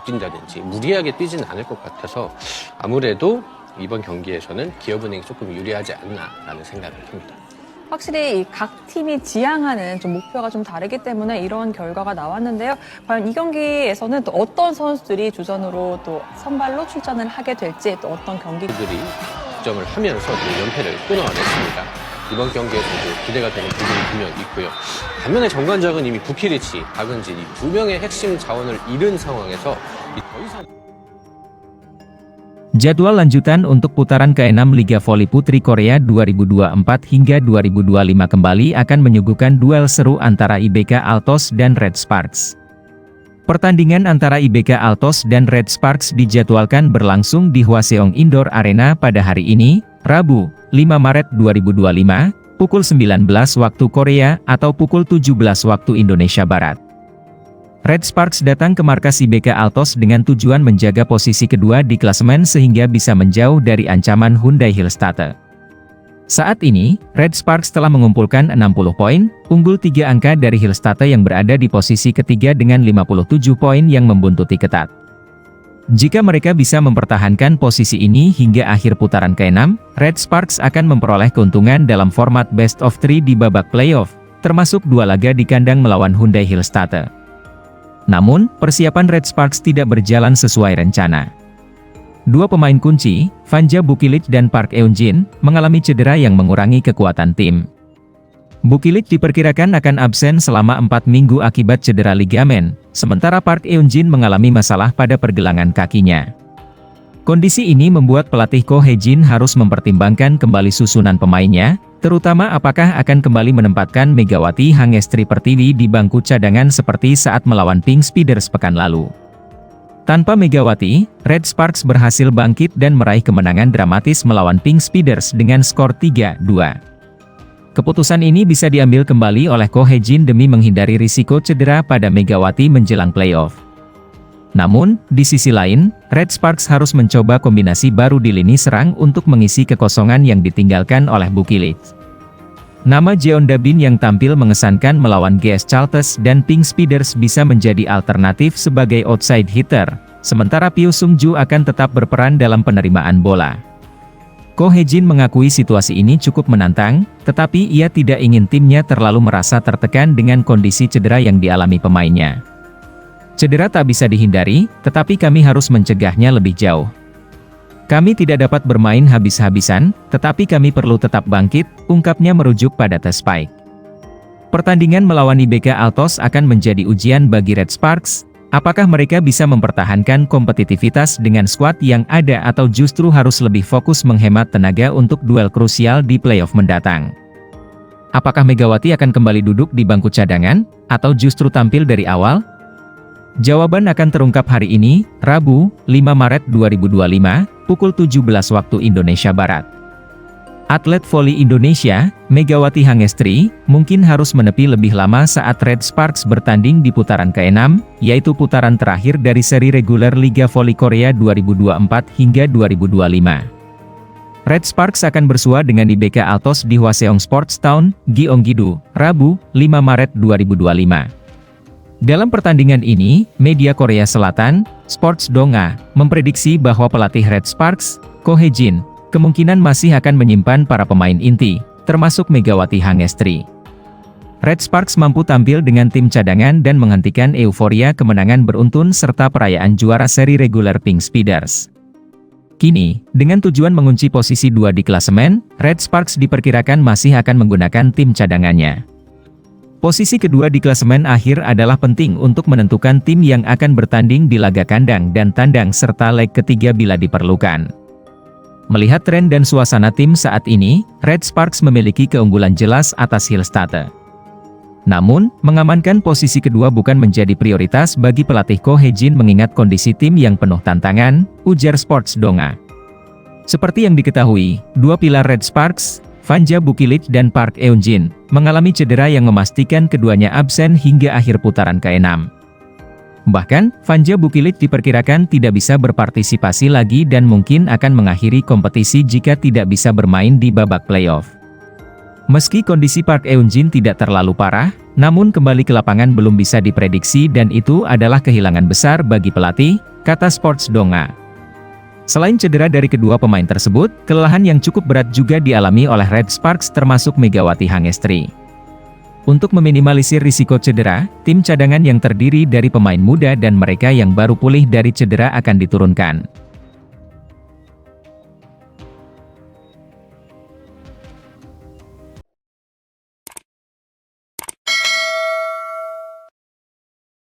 바뀐다든지 무리하게 뛰진 않을 것 같아서 아무래도 이번 경기에서는 기업은행이 조금 유리하지 않나라는 생각을 합니다. 확실히 각 팀이 지향하는 좀 목표가 좀 다르기 때문에 이런 결과가 나왔는데요. 과연 이 경기에서는 또 어떤 선수들이 주전으로 또 선발로 출전을 하게 될지, 또 어떤 들이 득점을 하면서 또 연패를 끊어냈습니다. 이번 경기에서도 기대가 되는 부분이 분명 있고요. 반면에 정관장은 이미 부키리치, 박은진 이 두 명의 핵심 자원을 잃은 상황에서 더 이상 Jadwal lanjutan untuk putaran ke-6 Liga Voli Putri Korea 2024 hingga 2025 kembali akan menyuguhkan duel seru antara IBK Altos dan Red Sparks. Pertandingan antara IBK Altos dan Red Sparks dijadwalkan berlangsung di Hwaseong Indoor Arena pada hari ini, Rabu, 5 Maret 2025, pukul 19 waktu Korea atau pukul 17 waktu Indonesia Barat. Red Sparks datang ke markas IBK Altos dengan tujuan menjaga posisi kedua di klasemen sehingga bisa menjauh dari ancaman Hyundai Hillstatte. Saat ini, Red Sparks telah mengumpulkan 60 poin, unggul 3 angka dari Hillstatte yang berada di posisi ketiga dengan 57 poin yang membuntuti ketat. Jika mereka bisa mempertahankan posisi ini hingga akhir putaran ke-6, Red Sparks akan memperoleh keuntungan dalam format best of 3 di babak playoff, termasuk 2 laga di kandang melawan Hyundai Hillstatte. Namun, persiapan Red Sparks tidak berjalan sesuai rencana. Dua pemain kunci, Vanja Bukilic dan Park Eun-jin, mengalami cedera yang mengurangi kekuatan tim. Bukilic diperkirakan akan absen selama 4 minggu akibat cedera ligamen, sementara Park Eun-jin mengalami masalah pada pergelangan kakinya. Kondisi ini membuat pelatih Ko Hae-jin harus mempertimbangkan kembali susunan pemainnya, terutama apakah akan kembali menempatkan Megawati Hangestri Pertiwi di bangku cadangan seperti saat melawan Pink Speeders pekan lalu. Tanpa Megawati, Red Sparks berhasil bangkit dan meraih kemenangan dramatis melawan Pink Speeders dengan skor 3-2. Keputusan ini bisa diambil kembali oleh Ko Hae-jin demi menghindari risiko cedera pada Megawati menjelang playoff. Namun, di sisi lain, Red Sparks harus mencoba kombinasi baru di lini serang untuk mengisi kekosongan yang ditinggalkan oleh Bukilic. Nama Jeon Dabin yang tampil mengesankan melawan GS Chalters dan Pink Speeders bisa menjadi alternatif sebagai outside hitter, sementara Pyo Sung-ju akan tetap berperan dalam penerimaan bola. Ko Hae-jin mengakui situasi ini cukup menantang, tetapi ia tidak ingin timnya terlalu merasa tertekan dengan kondisi cedera yang dialami pemainnya. Cedera tak bisa dihindari, tetapi kami harus mencegahnya lebih jauh. Kami tidak dapat bermain habis-habisan, tetapi kami perlu tetap bangkit, ungkapnya merujuk pada The Spike. Pertandingan melawan IBK Altos akan menjadi ujian bagi Red Sparks, apakah mereka bisa mempertahankan kompetitivitas dengan skuad yang ada atau justru harus lebih fokus menghemat tenaga untuk duel krusial di playoff mendatang. Apakah Megawati akan kembali duduk di bangku cadangan, atau justru tampil dari awal? Jawaban akan terungkap hari ini, Rabu, 5 Maret 2025, pukul 17 waktu Indonesia Barat. Atlet voli Indonesia, Megawati Hangestri, mungkin harus menepi lebih lama saat Red Sparks bertanding di putaran ke-6, yaitu putaran terakhir dari seri reguler Liga Voli Korea 2024 hingga 2025. Red Sparks akan bersua dengan IBK Altos di Hwaseong Sports Town, Gyeonggi-do, Rabu, 5 Maret 2025. Dalam pertandingan ini, media Korea Selatan, Sports Donga, memprediksi bahwa pelatih Red Sparks, Ko Hae-jin, kemungkinan masih akan menyimpan para pemain inti, termasuk Megawati Hangestri. Red Sparks mampu tampil dengan tim cadangan dan menghentikan euforia kemenangan beruntun serta perayaan juara seri reguler Pink Speeders. Kini, dengan tujuan mengunci posisi 2 di klasemen, Red Sparks diperkirakan masih akan menggunakan tim cadangannya. Posisi kedua di klasemen akhir adalah penting untuk menentukan tim yang akan bertanding di laga kandang dan tandang serta leg ketiga bila diperlukan. Melihat tren dan suasana tim saat ini, Red Sparks memiliki keunggulan jelas atas Hillstatte. Namun, mengamankan posisi kedua bukan menjadi prioritas bagi pelatih Ko Hae-jin mengingat kondisi tim yang penuh tantangan, ujar Sports Donga. Seperti yang diketahui, dua pilar Red Sparks, Vanja Bukilic dan Park Eun-jin, mengalami cedera yang memastikan keduanya absen hingga akhir putaran ke-6. Bahkan, Vanja Bukilic diperkirakan tidak bisa berpartisipasi lagi dan mungkin akan mengakhiri kompetisi jika tidak bisa bermain di babak playoff. Meski kondisi Park Eun-jin tidak terlalu parah, namun kembali ke lapangan belum bisa diprediksi dan itu adalah kehilangan besar bagi pelatih, kata Sports Donga. Selain cedera dari kedua pemain tersebut, kelelahan yang cukup berat juga dialami oleh Red Sparks termasuk Megawati Hangestri. Untuk meminimalisir risiko cedera, tim cadangan yang terdiri dari pemain muda dan mereka yang baru pulih dari cedera akan diturunkan.